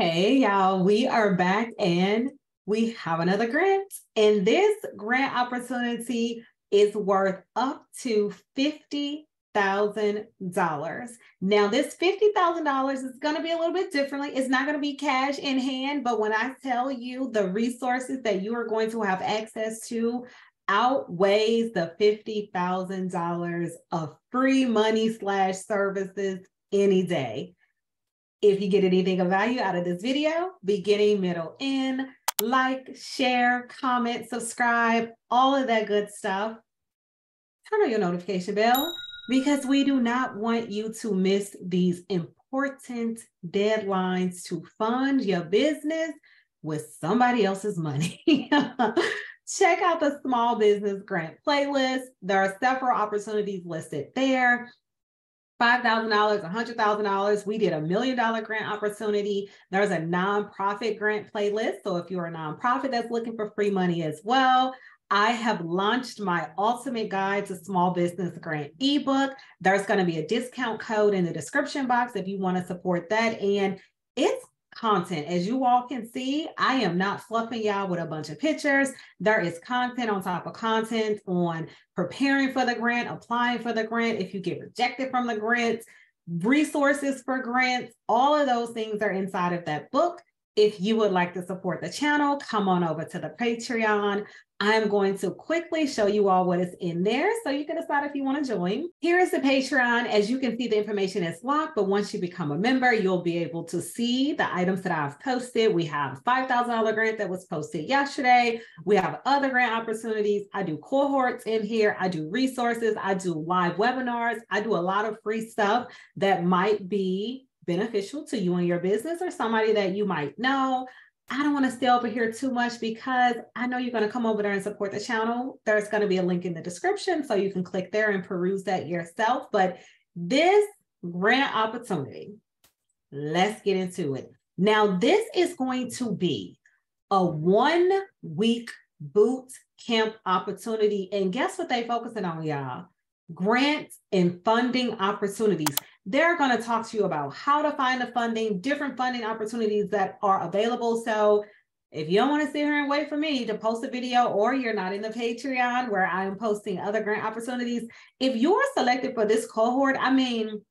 Hey, y'all, we are back and we have another grant. And this grant opportunity is worth up to $50,000. Now, this $50,000 is going to be a little bit differently. It's not going to be cash in hand, but when I tell you the resources that you are going to have access to outweighs the $50,000 of free money / services any day. If you get anything of value out of this video, beginning, middle, end, like, share, comment, subscribe, all of that good stuff. Turn on your notification bell because we do not want you to miss these important deadlines to fund your business with somebody else's money. Check out the small business grant playlist. There are several opportunities listed there. $5,000, $100,000. We did $1 million grant opportunity. There's a nonprofit grant playlist. So if you're a nonprofit that's looking for free money as well, I have launched my ultimate guide to small business grant ebook. There's going to be a discount code in the description box if you want to support that. And it's content. As you all can see, I am not fluffing y'all with a bunch of pictures. There is content on top of content on preparing for the grant, applying for the grant, if you get rejected from the grants, resources for grants, all of those things are inside of that book. If you would like to support the channel, come on over to the Patreon. I'm going to quickly show you all what is in there so you can decide if you want to join. Here is the Patreon. As you can see, the information is locked, but once you become a member, you'll be able to see the items that I've posted. We have a $5,000 grant that was posted yesterday. We have other grant opportunities. I do cohorts in here. I do resources. I do live webinars. I do a lot of free stuff that might be beneficial to you and your business or somebody that you might know. I don't want to stay over here too much because I know you're going to come over there and support the channel. There's going to be a link in the description so you can click there and peruse that yourself. But this grant opportunity, let's get into it. Now, this is going to be a 1-week boot camp opportunity. And guess what they focusing on, y'all? Grants and funding opportunities. They're going to talk to you about how to find the funding, different funding opportunities that are available. So if you don't want to sit here and wait for me to post a video, or you're not in the Patreon where I'm posting other grant opportunities, if you're selected for this cohort, I mean,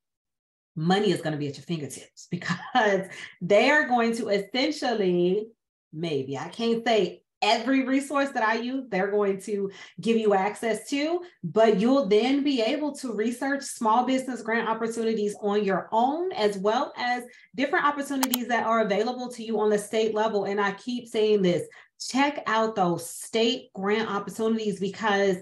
money is going to be at your fingertips because they are going to essentially, maybe, I can't say every resource that I use, they're going to give you access to, but you'll then be able to research small business grant opportunities on your own, as well as different opportunities that are available to you on the state level. And I keep saying this, check out those state grant opportunities because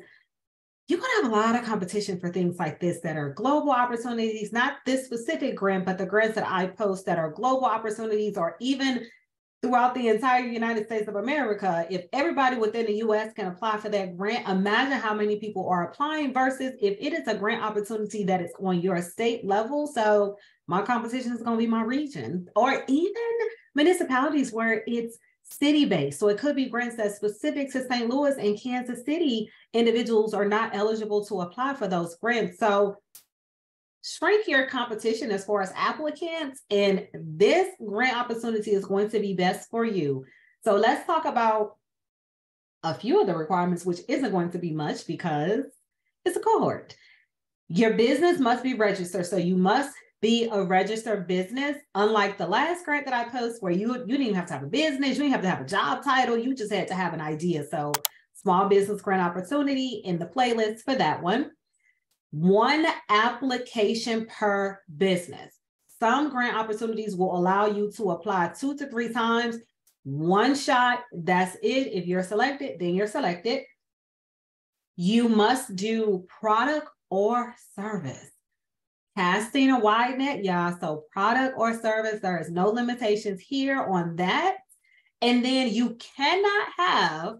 you're going to have a lot of competition for things like this that are global opportunities, not this specific grant, but the grants that I post that are global opportunities, or even throughout the entire United States of America. If everybody within the US can apply for that grant, imagine how many people are applying versus if it is a grant opportunity that is on your state level. So my competition is going to be my region, or even municipalities where it's city-based. So it could be grants that's specific to St. Louis and Kansas City. Individuals are not eligible to apply for those grants. So shrink your competition as far as applicants, and this grant opportunity is going to be best for you. So let's talk about a few of the requirements, which isn't going to be much because it's a cohort. Your business must be registered. So you must be a registered business. Unlike the last grant that I post where you didn't even have to have a business, you didn't have to have a job title, you just had to have an idea. So small business grant opportunity in the playlist for that one. 1 application per business. Some grant opportunities will allow you to apply 2 to 3 times. One shot, that's it. If you're selected, then you're selected. You must do product or service. Casting a wide net, y'all. So product or service, there is no limitations here on that. And then you cannot have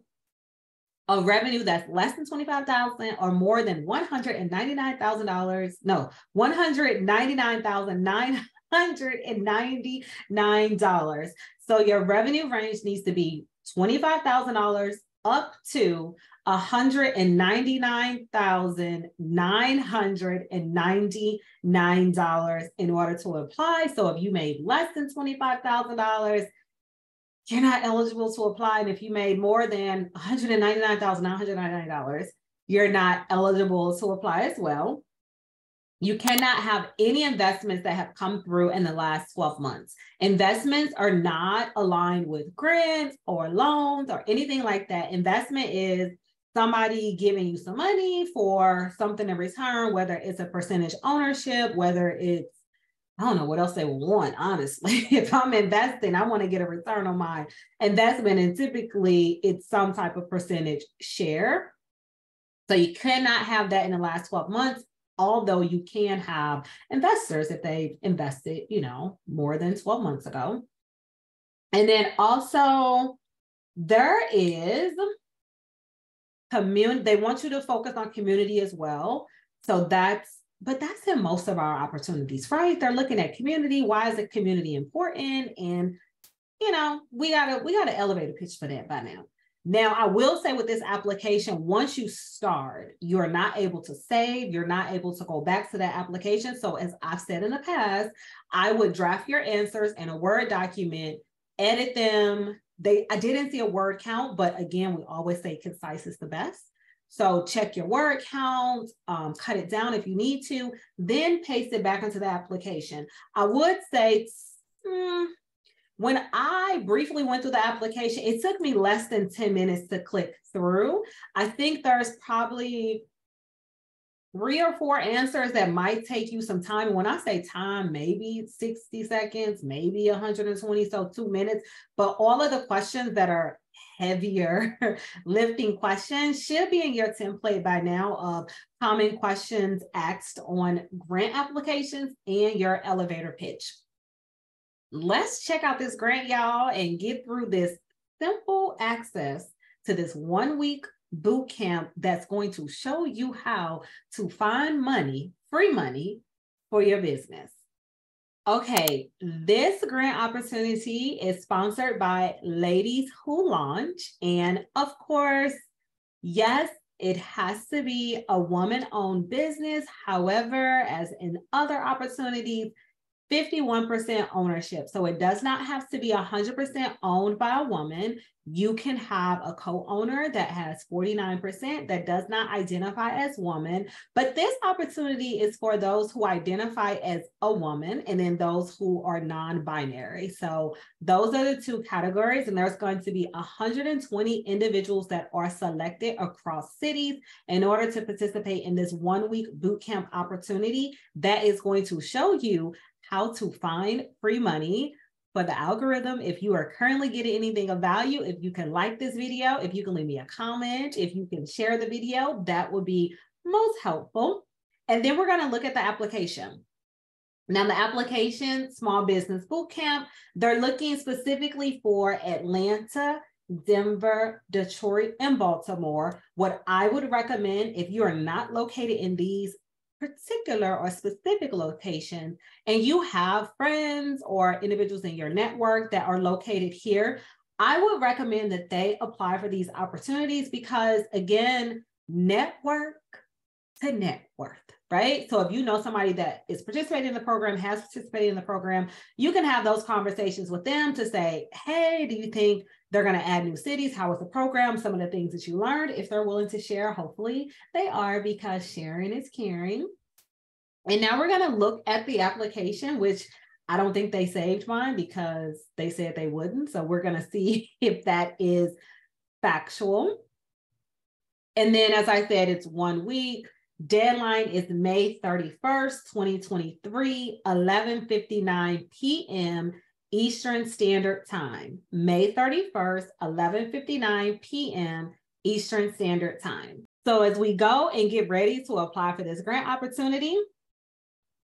a revenue that's less than $25,000 or more than $199,000. No, $199,999. So your revenue range needs to be $25,000 up to $199,999 in order to apply. So if you made less than $25,000, you're not eligible to apply. And if you made more than $199,999, you're not eligible to apply as well. You cannot have any investments that have come through in the last 12 months. Investments are not aligned with grants or loans or anything like that. Investment is somebody giving you some money for something in return, whether it's a percentage ownership, whether it's, I don't know what else they want, honestly. If I'm investing, I want to get a return on my investment. And typically it's some type of percentage share. So you cannot have that in the last 12 months. Although you can have investors if they've invested, more than 12 months ago. And then also there is community. They want you to focus on community as well. So that's in most of our opportunities, right? They're looking at community. Why is the community important? And, we got to elevate a pitch for that by now. Now, I will say with this application, once you start, you're not able to save, you're not able to go back to that application. So as I've said in the past, I would draft your answers in a Word document, edit them. I didn't see a word count, but again, we always say concise is the best. So check your word count, cut it down if you need to, then paste it back into the application. I would say, when I briefly went through the application, it took me less than 10 minutes to click through. I think there's probably 3 or 4 answers that might take you some time. When I say time, maybe 60 seconds, maybe 120, so 2 minutes. But all of the questions that are heavier lifting questions should be in your template by now of common questions asked on grant applications and your elevator pitch. Let's check out this grant, y'all, and get through this simple access to this 1-week boot camp that's going to show you how to find money, free money for your business. Okay, this grant opportunity is sponsored by Ladies Who Launch. And of course, yes, it has to be a woman-owned business. However, as in other opportunities, 51% ownership. So it does not have to be 100% owned by a woman. You can have a co-owner that has 49% that does not identify as woman. But this opportunity is for those who identify as a woman and then those who are non-binary. So those are the 2 categories. And there's going to be 120 individuals that are selected across cities in order to participate in this 1-week bootcamp opportunity that is going to show you how to find free money for the algorithm. If you are currently getting anything of value, if you can like this video, if you can leave me a comment, if you can share the video, that would be most helpful. And then we're going to look at the application. Now, the application, Small Business Bootcamp, they're looking specifically for Atlanta, Denver, Detroit, and Baltimore. What I would recommend, if you are not located in these particular or specific locations and you have friends or individuals in your network that are located here, I would recommend that they apply for these opportunities because, again, network to net worth, right? So if you know somebody that is participating in the program, has participated in the program, you can have those conversations with them to say, hey, do you think they're going to add new cities? How was the program? Some of the things that you learned, if they're willing to share, hopefully they are, because sharing is caring. And now we're going to look at the application, which I don't think they saved mine because they said they wouldn't. So we're going to see if that is factual. And then, as I said, it's 1 week. Deadline is May 31st, 2023, 11:59 p.m. Eastern Standard Time. May 31st, 11:59 p.m. Eastern Standard Time. So as we go and get ready to apply for this grant opportunity,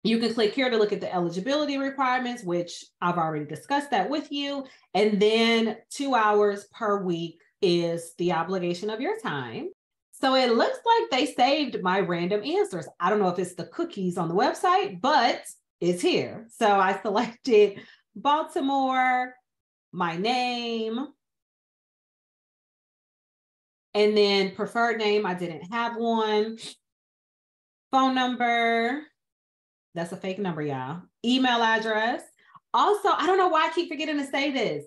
you can click here to look at the eligibility requirements, which I've already discussed that with you. And then 2 hours per week is the obligation of your time. So it looks like they saved my random answers. I don't know if it's the cookies on the website, but it's here. So I selected Baltimore, my name, And then preferred name, I didn't have one. Phone number, that's a fake number, y'all. Email address. Also, I don't know why I keep forgetting to say this.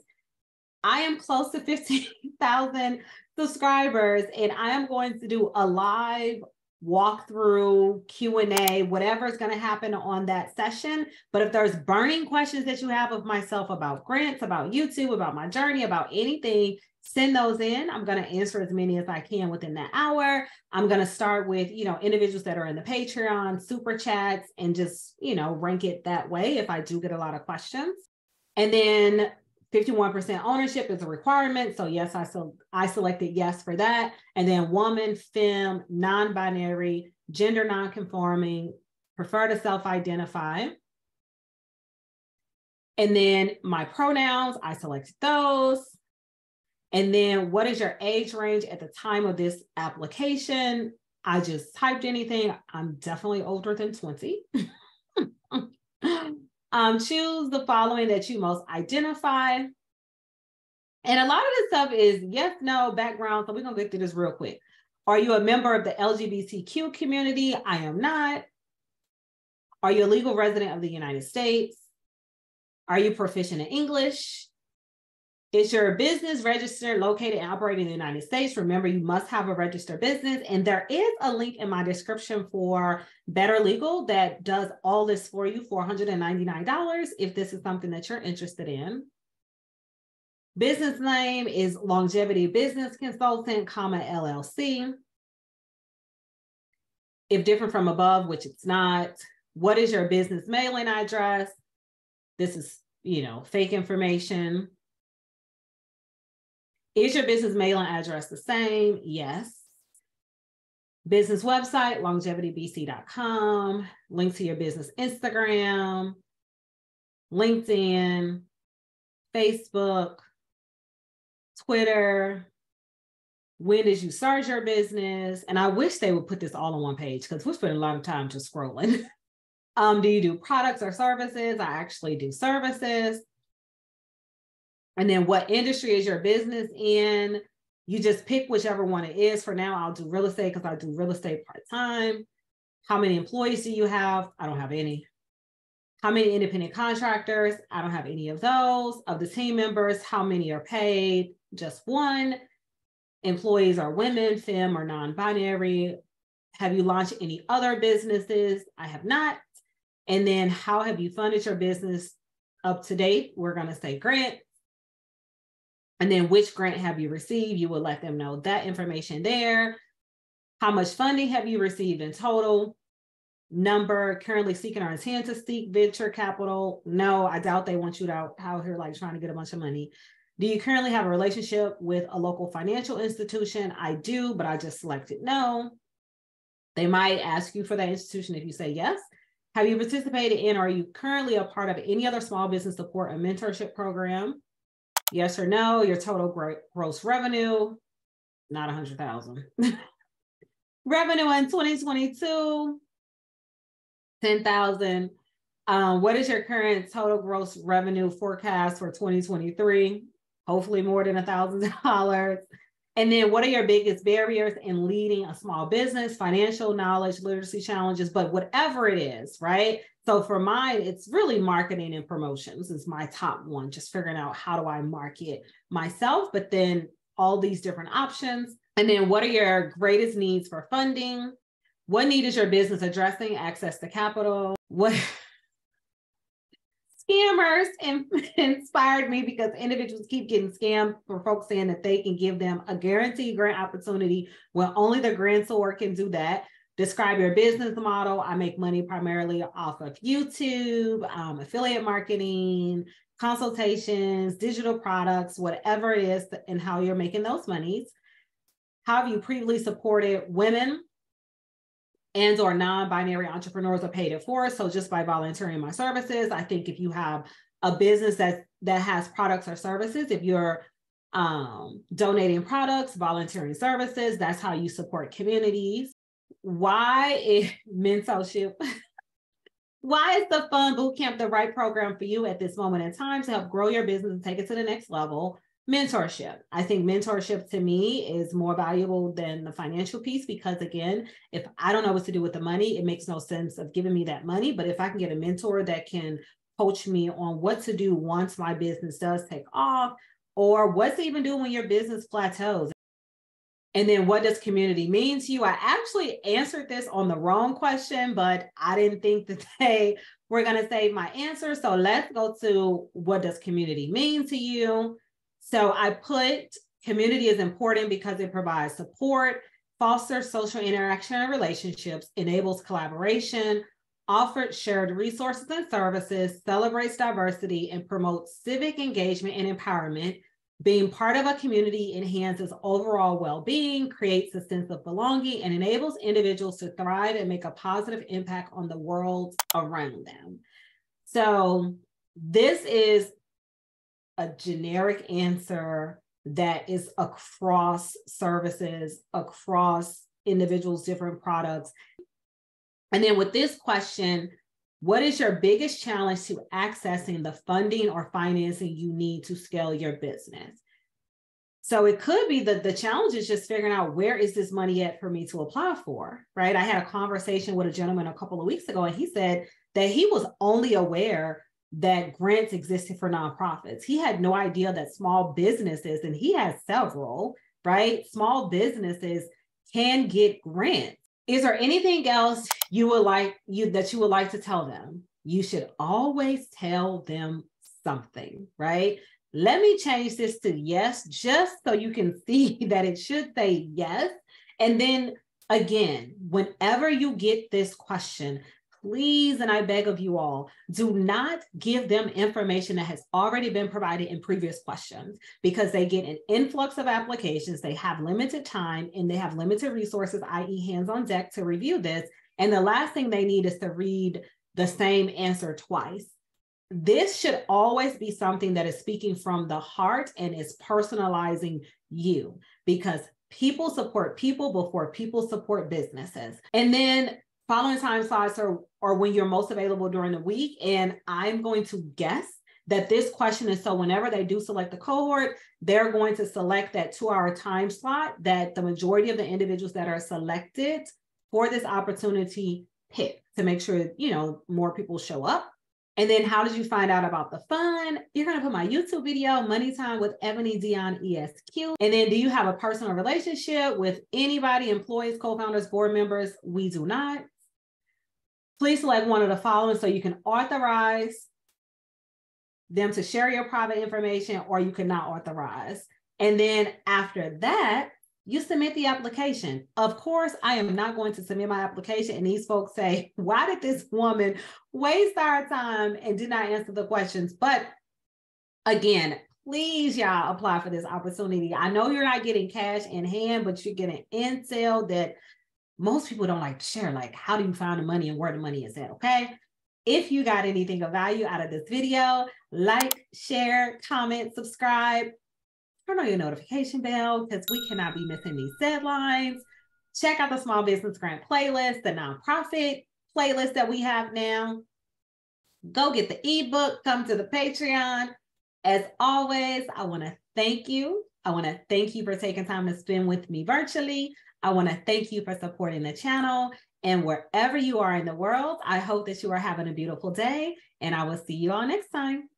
I am close to 15,000 subscribers, and I am going to do a live walkthrough, Q&A, whatever is going to happen on that session. But if there's burning questions that you have of myself about grants, about YouTube, about my journey, about anything, send those in. I'm going to answer as many as I can within that hour. I'm going to start with, individuals that are in the Patreon, super chats, and just, rank it that way if I do get a lot of questions. And then 51% ownership is a requirement. So yes, I selected yes for that. And then woman, femme, non-binary, gender non-conforming, prefer to self-identify. And then my pronouns, I selected those. And then what is your age range at the time of this application? I just typed anything. I'm definitely older than 20. Choose the following that you most identify. And a lot of this stuff is yes, no, background. So we're going to get through this real quick. Are you a member of the LGBTQ community? I am not. Are you a legal resident of the United States? Are you proficient in English? Is your business registered, located, and operating in the United States? Remember, you must have a registered business. And there is a link in my description for Better Legal that does all this for you for $199 if this is something that you're interested in. Business name is Longevity Business Consultant, LLC. If different from above, which it's not. What is your business mailing address? This is, fake information. Is your business mailing address the same? Yes. Business website, longevitybc.com. Link to your business Instagram, LinkedIn, Facebook, Twitter. When did you start your business? And I wish they would put this all on one page because we're spending a lot of time just scrolling. Do you do products or services? I actually do services. And then what industry is your business in? You just pick whichever one it is. For now, I'll do real estate because I do real estate part-time. How many employees do you have? I don't have any. How many independent contractors? I don't have any of those. Of the team members, how many are paid? Just one. Employees are women, femme, or non-binary. Have you launched any other businesses? I have not. And then how have you funded your business up to date? We're going to say grant. And then which grant have you received? You will let them know that information there. How much funding have you received in total? Number, currently seeking or intend to seek venture capital? No, I doubt they want you out here like trying to get a bunch of money. Do you currently have a relationship with a local financial institution? I do, but I just selected no. They might ask you for that institution if you say yes. Have you participated in or are you currently a part of any other small business support or mentorship program? Yes or no. Your total gross revenue, not 100,000. Revenue in 2022, 10,000. What is your current total gross revenue forecast for 2023? Hopefully more than $1,000. And then what are your biggest barriers in leading a small business? Financial knowledge, literacy challenges, but whatever it is, right? So for mine, it's really marketing and promotions is my top one, just figuring out how do I market myself, but then all these different options. And then what are your greatest needs for funding? What need is your business addressing? Access to capital. What scammers inspired me because individuals keep getting scammed for folks saying that they can give them a guaranteed grant opportunity when only the grantor can do that. Describe your business model. I make money primarily off of YouTube, affiliate marketing, consultations, digital products, whatever it is, and how you're making those monies. How have you previously supported women and or non-binary entrepreneurs or paid it for? So just by volunteering my services, I think if you have a business that has products or services, if you're donating products, volunteering services, that's how you support communities. Why is mentorship? Why is the Fun Bootcamp the right program for you at this moment in time to help grow your business and take it to the next level? Mentorship. I think mentorship to me is more valuable than the financial piece because, again, if I don't know what to do with the money, it makes no sense of giving me that money. But if I can get a mentor that can coach me on what to do once my business does take off, or what to even do when your business plateaus. And then what does community mean to you? I actually answered this on the wrong question, but I didn't think that they were going to save my answer. So let's go to what does community mean to you? So I put community is important because it provides support, fosters social interaction and relationships, enables collaboration, offers shared resources and services, celebrates diversity, and promotes civic engagement and empowerment. Being part of a community enhances overall well-being, creates a sense of belonging, and enables individuals to thrive and make a positive impact on the world around them. So this is a generic answer that is across services, across individuals' different products. And then with this question, what is your biggest challenge to accessing the funding or financing you need to scale your business? So it could be that the challenge is just figuring out where is this money at for me to apply for, right? I had a conversation with a gentleman a couple of weeks ago, and he said that he was only aware that grants existed for nonprofits. He had no idea that small businesses, and he has several, right? Small businesses can get grants. Is there anything else you would like to tell them? You should always tell them something, right? Let me change this to yes, just so you can see that it should say yes. And then again, whenever you get this question, please, and I beg of you all, do not give them information that has already been provided in previous questions, because they get an influx of applications, they have limited time, and they have limited resources, i.e. hands on deck, to review this. And the last thing they need is to read the same answer twice. This should always be something that is speaking from the heart and is personalizing you, because people support people before people support businesses. And then following time slots are when you're most available during the week. And I'm going to guess that this question is so whenever they do select the cohort, they're going to select that 2-hour time slot that the majority of the individuals that are selected for this opportunity pick, to make sure, more people show up. And then how did you find out about the fund? You're going to put my YouTube video, Money Time with Ebony Dion ESQ. And then, do you have a personal relationship with anybody, employees, co-founders, board members? We do not. Please select one of the following so you can authorize them to share your private information, or you cannot authorize. And then after that, you submit the application. Of course, I am not going to submit my application and these folks say, why did this woman waste our time and did not answer the questions? But again, please, y'all, apply for this opportunity. I know you're not getting cash in hand, but you're getting intel that most people don't like to share. Like, how do you find the money and where the money is at, okay? If you got anything of value out of this video, like, share, comment, subscribe. Turn on your notification bell, because we cannot be missing these deadlines. Check out the Small Business Grant playlist, the nonprofit playlist that we have now. Go get the ebook, come to the Patreon. As always, I want to thank you. I want to thank you for taking time to spend with me virtually. I want to thank you for supporting the channel. And wherever you are in the world, I hope that you are having a beautiful day, and I will see you all next time.